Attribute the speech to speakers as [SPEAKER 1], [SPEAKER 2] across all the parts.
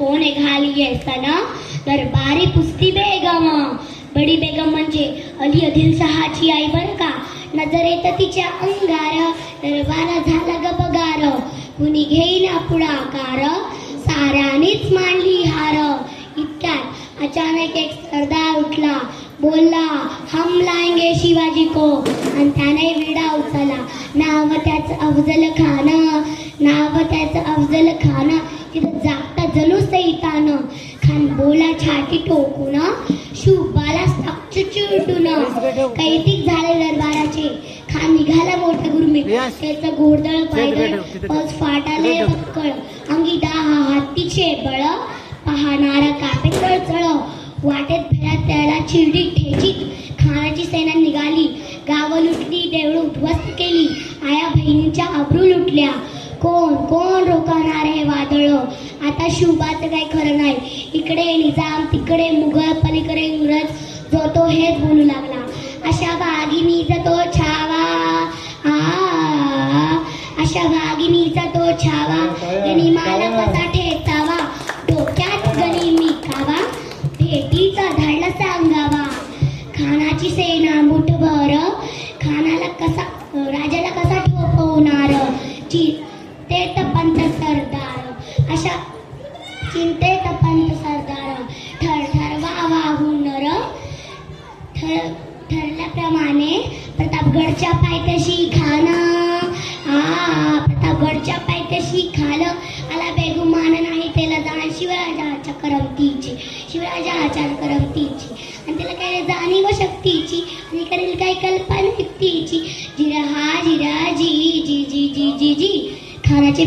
[SPEAKER 1] कोण घाली असताना दरबारी पुस्ती बेगम. बडी बेगम म्हणजे अली आदिलशहाची आई बर का. नजर येत तिच्या अंगार, दरबारा झाला ग पगार. कुणी घेईना पुढाकार, साऱ्यानीच मांडली हार. इतक्यात अचानक एक सरदार उठला, बोलला हम लाएंगे शिवाजी को. आणि त्याने विडा उचलला. नाव त्याचं अफजल खान, नाव त्याचं अफजल खान. तिथं जागता जणू सैतान. खान बोला छाती टोकून, शुबाला चिरटून. कैतिक झाले दरबाराचे. खान निघाला मोठं गुरमीत, त्याचं घोडदळ पायदळ, पज फाटाले पक्कळ. अंगी दहा हत्तीचे बळ, पाहणारा कापे चळचळ. वाटेत फेऱ्यात त्याला चिरडी ठेचीत. खानाची सेना निघाली, गावं लुटली, देवळं उद्ध्वस्त केली. आया बहिणीच्या अब्रू लुटल्या. कोण कोण रोखणार हे वादळ. आता शुभाचं काही खरं नाही. इकडे निजाम, तिकडे मुघल, पलीकडे इंग्रज. जो तो हेच बोलू लागला. अशा वाघिणीचा तो छावा, अशा वाघिणीचा तो छावा. त्यांनी मला कसा ठेचावा, डोक्यात गणी मी कावा. भेटीचा धाडला सांगावा. खानाची सेना मुठभर, खानाला कसा राजाला कसा ठोकवणार. चिंतेत पंत सरदार, अशा चिंतेत पंत सरदार. ठरठर वाहून नर, ठरल्याप्रमाणे प्रतापगडच्या पायथ्याशी खान. प्रतापगडच्या पायथ्याशी खाल. आला बेगुमान नाही त्याला जाण शिवराजाच्या करमतीची, शिवराजाच्या करमतीची. आणि त्याला काय जाणीव शक्तीची, आणि करेल काय कल्पना युक्तीची. जिरा जी जी जी जी जी जी. खानाच्या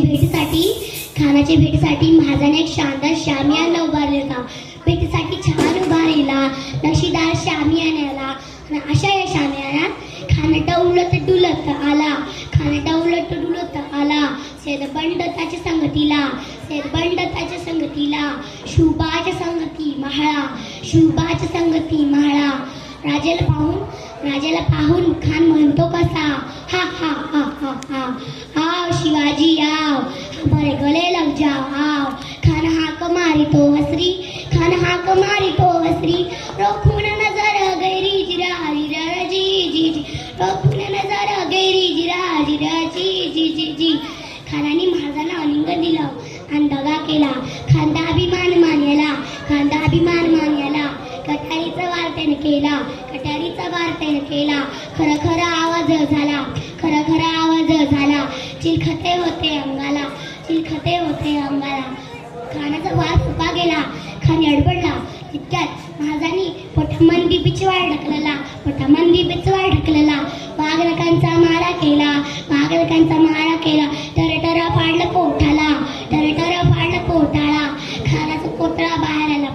[SPEAKER 1] भेटीसाठी महाराजाने एक शानदार शामियाना उभारले होता. भेटीसाठी छान उभारलेला नक्षीदार शामियान्याला. आणि अशा या शामियानात खान डौलत डुलत आला. सेदबंड त्याच्या संगतीला, शुभाच्या संगती महाळा. राजाला पाहून खान म्हणतो कसा, हा हा हा हा हा. आव शिवाजी आव, हमारे गले लग जाओ आव. खान हाक मारितो हसरी. रोखून नजर गैरी जिरा जिरा जी जी जी. रोखून नजर गैरी जिरा जिरा जी जी जी जी. खानाने महाराजांना आलिंगन दिलं आणि दगा केला. खांदा अभिमान मान्याला. कटारीचा वार त्याने केला. खरखरा आवाज झाला. चिलखते होते अंगाला. खानाचा वार फुका गेला. खान अडबडला. इतक्यात महाराजांनी पोटामंदी बिचवाड ढकलला. वाघनकांचा मारा केला. टरटरा पाडलं पोटाला. खानाचा पोटळा बाहेर आला.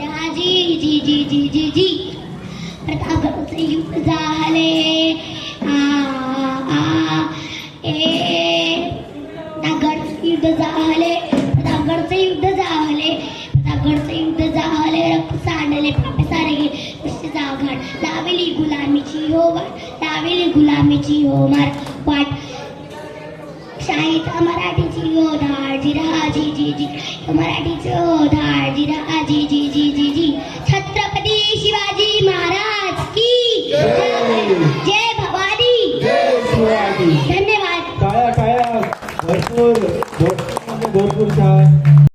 [SPEAKER 1] राजी जी जी जी जी जी. प्रतापगडचे युद्ध झाले. प्रतापगडचे युद्ध झाले. रक्त सांडले, पापे सारे गेले. कशी जावघाट लावली गुलामीची हो वाट. शाहीचा मराठीची हो धाड जिरा जी जी जी. मराठीची हो धाड जिरा जी जी जी जी जी. छत्रपती शिवाजी महाराज की